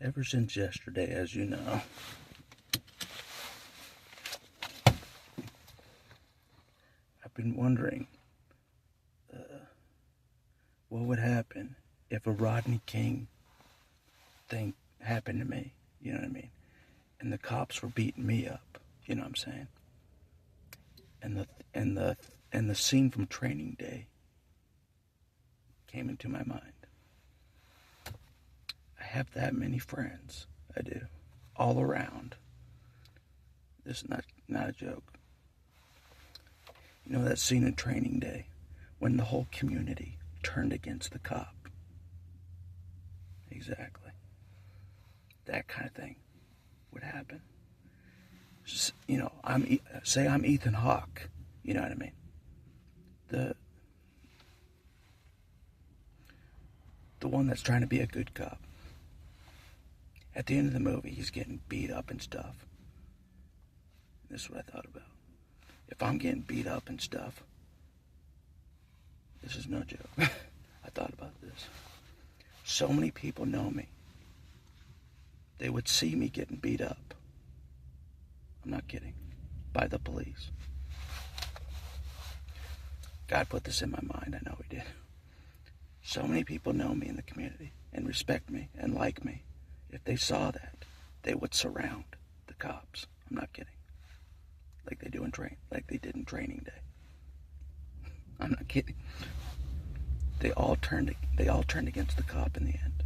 Ever since yesterday, as you know, I've been wondering what would happen if a Rodney King thing happened to me, you know what I mean? And the cops were beating me up, you know what I'm saying? And the scene from Training Day came into my mind. I have that many friends, I do, all around. This is not a joke. You know that scene in Training Day when the whole community turned against the cop? Exactly. That kind of thing would happen. You know, I'm Ethan Hawke. You know what I mean? The one that's trying to be a good cop. At the end of the movie, he's getting beat up and stuff. This is what I thought about. If I'm getting beat up and stuff, this is no joke. I thought about this. So many people know me. They would see me getting beat up. I'm not kidding. By the police. God put this in my mind. I know He did. So many people know me in the community and respect me and like me. If they saw that, they would surround the cops. I'm not kidding. Like they did in Training Day. I'm not kidding. They all turned against the cop in the end.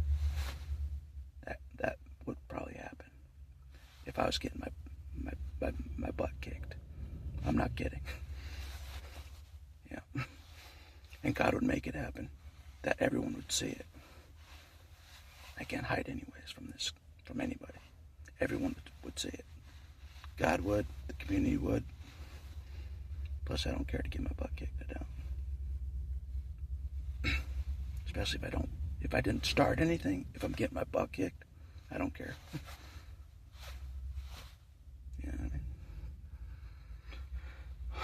That would probably happen if I was getting my butt kicked. I'm not kidding. Yeah. And God would make it happen. That everyone would see it. I can't hide anyways from anybody. Everyone would see it. God would, the community would. Plus, I don't care to get my butt kicked. I don't. Especially if I didn't start anything. If I'm getting my butt kicked, I don't care. You know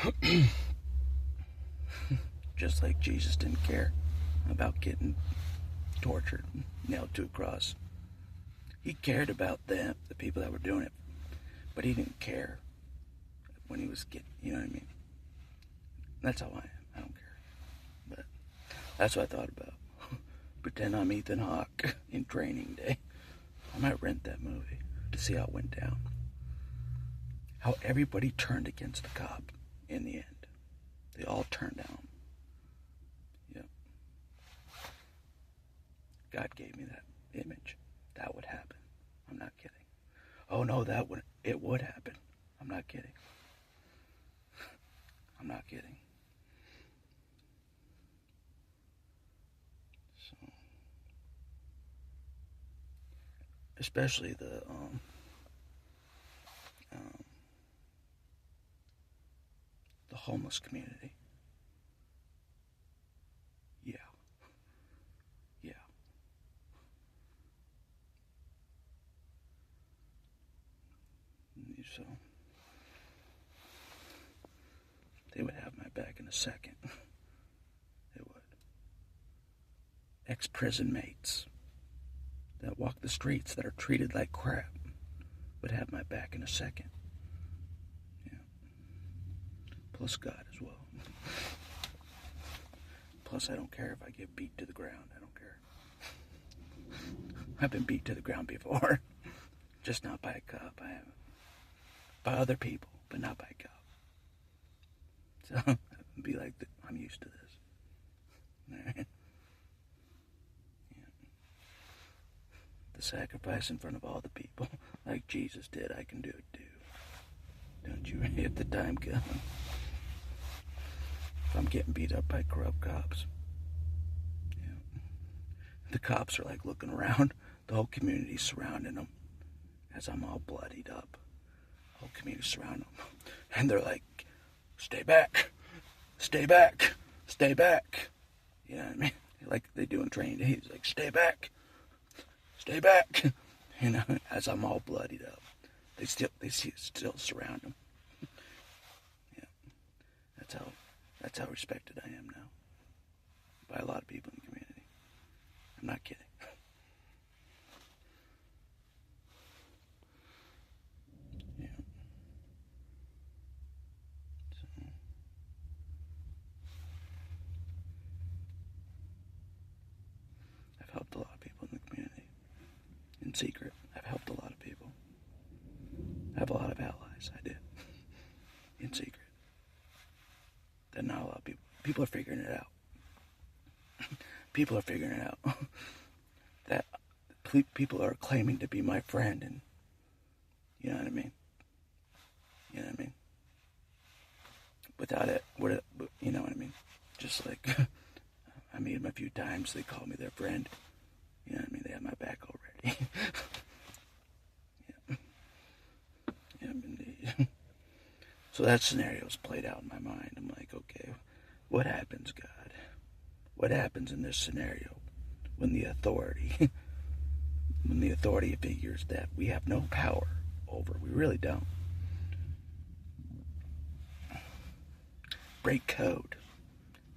what I mean? Just like Jesus didn't care about getting tortured, nailed to a cross. He cared about them, the people that were doing it, but He didn't care when He was getting, you know what I mean? That's how I am. I don't care. But that's what I thought about. Pretend I'm Ethan Hawke in Training Day. I might rent that movie to see how it went down. How everybody turned against the cop in the end. They all turned down. Yep. God gave me that image. That would happen. I'm not kidding. Oh no, it would happen. I'm not kidding. I'm not kidding. So, especially the homeless community. Yeah. Yeah. So they would have my back in a second. They would. Ex-prison mates that walk the streets that are treated like crap would have my back in a second. Yeah. Plus God as well. Plus I don't care if I get beat to the ground. I don't care. I've been beat to the ground before. Just not by a cop. I haven't. By other people, but not by a cop. So I'd be like, I'm used to this. Right? Yeah. The sacrifice in front of all the people, like Jesus did, I can do it too. Don't you? If the time comes. If I'm getting beat up by corrupt cops. Yeah. The cops are like looking around. The whole community's surrounding them as I'm all bloodied up. The whole community surrounding them. And they're like, stay back. Stay back. Stay back. You know what I mean? Like they do in Training Day. He's like, stay back. Stay back. You know, as I'm all bloodied up. They still surround him. Yeah. That's how respected I am now. By a lot of people in the community. I'm not kidding. secret. I've helped a lot of people. I have a lot of allies. I do. In secret. That not a lot of people. People are figuring it out. People are figuring it out. That people are claiming to be my friend, and you know what I mean? You know what I mean? Without it, you know what I mean? Just like, I meet them a few times, they call me their friend. You know what I mean? They have my back already. Yeah. Yeah, indeed. So that scenario's played out in my mind. I'm like, okay, what happens, God? What happens in this scenario when the authority figures that we have no power over? We really don't. Break code.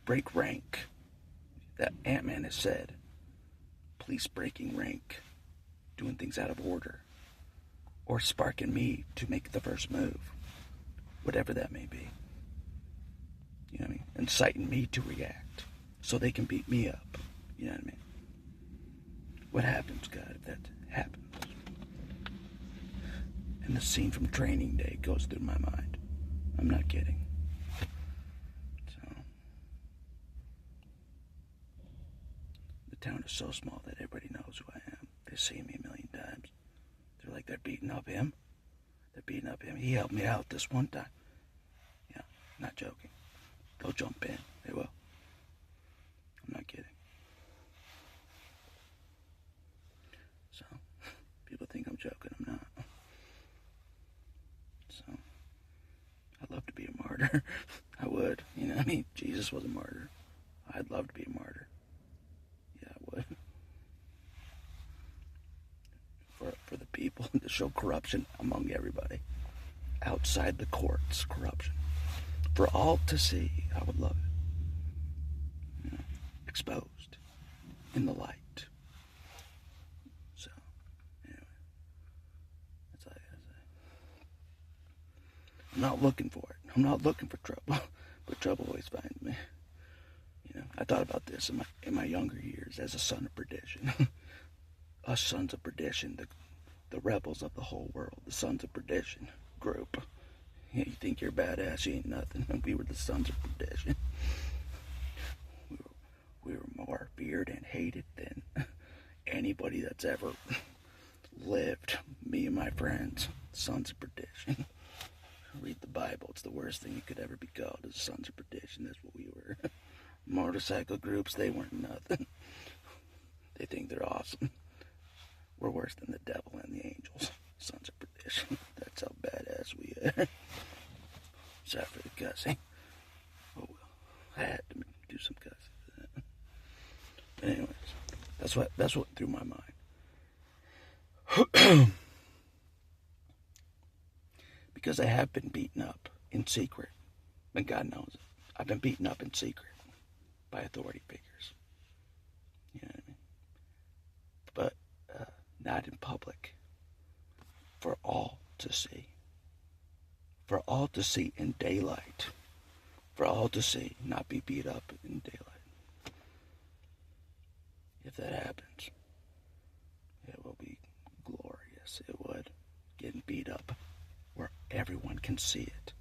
Break rank. That Ant-Man has said. Police breaking rank. Doing things out of order. Or sparking me to make the first move. Whatever that may be. You know what I mean? Inciting me to react. So they can beat me up. You know what I mean? What happens, God, if that happens? And the scene from Training Day goes through my mind. I'm not kidding. So, the town is so small that everybody knows who I am. They see me a million times. They're like, they're beating up him. They're beating up him. He helped me out this one time. Yeah, not joking. They'll jump in. They will. I'm not kidding. So, people think I'm joking. I'm not. So, I'd love to be a martyr. I would. You know what I mean? Jesus was a martyr. I'd love to be a martyr. Yeah, I would. For the people to show corruption among everybody. Outside the courts, corruption. For all to see, I would love it. You know, exposed in the light. So, anyway, that's all I gotta say. I'm not looking for it. I'm not looking for trouble, but trouble always finds me. You know, I thought about this in my younger years as a son of perdition. Us sons of perdition, the rebels of the whole world, the sons of perdition group. Yeah, you think you're badass, you ain't nothing. We were the sons of perdition. We were more feared and hated than anybody that's ever lived. Me and my friends, sons of perdition. Read the Bible. It's the worst thing you could ever be called, is sons of perdition. That's what we were. Motorcycle groups, they weren't nothing. They think they're awesome. We're worse than the devil and the angels. Sons of perdition. That's how badass we are. Sorry for the cussing. Oh well. I had to do some cussing for that. But anyways, that's what threw my mind. Because I have been beaten up in secret. And God knows it. I've been beaten up in secret by authority figures. You know what I mean? But not in public. For all to see. For all to see in daylight. For all to see, not be beat up in daylight. If that happens, it will be glorious. It would. Getting beat up where everyone can see it.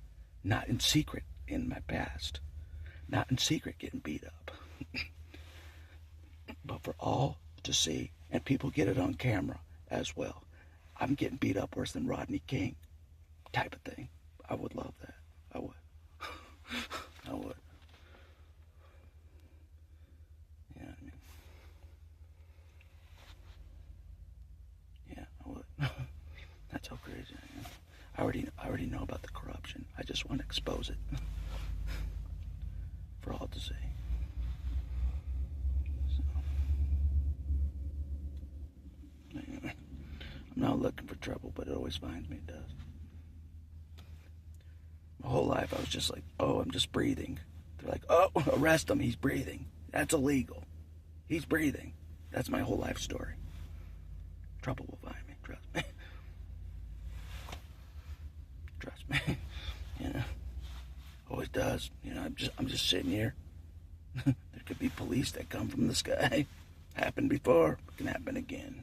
Not in secret in my past. Not in secret getting beat up. But for all to see, and people get it on camera as well. I'm getting beat up worse than Rodney King, type of thing. I would love that. I would. I would. Yeah, I mean. Yeah, I would. That's how crazy I am. I already know about the corruption. I just want to expose it for all to see. So, anyway. I'm not looking for trouble, but it always finds me, it does. My whole life I was just like, oh, I'm just breathing. They're like, oh, arrest him, he's breathing. That's illegal. He's breathing. That's my whole life story. Trouble will find me, trust me. Trust me. You know, always does. You know, I'm just sitting here. There could be police that come from the sky. Happened before, can happen again.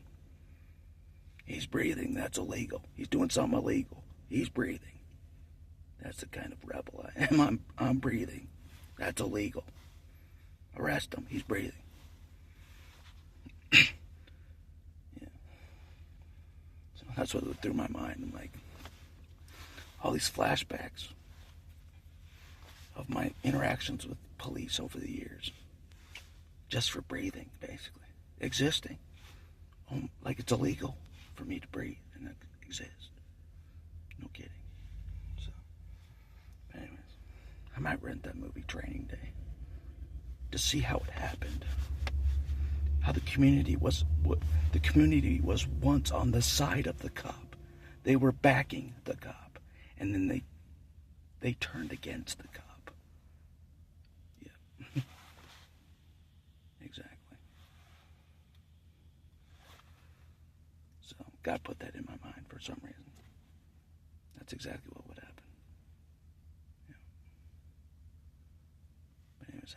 He's breathing. That's illegal. He's doing something illegal. He's breathing. That's the kind of rebel I am. I'm breathing. That's illegal. Arrest him. He's breathing. Yeah. So that's what went through my mind. I'm like, all these flashbacks of my interactions with police over the years. Just for breathing, basically. Existing. Like it's illegal for me to breathe and exist. No kidding. So, anyways, I might rent that movie Training Day to see how it happened. How the community was once on the side of the cop. They were backing the cop, and then they turned against the cop. Yeah. Exactly. So, God put that in my mind for some reason. That's exactly what would happen. Yeah. But anyways,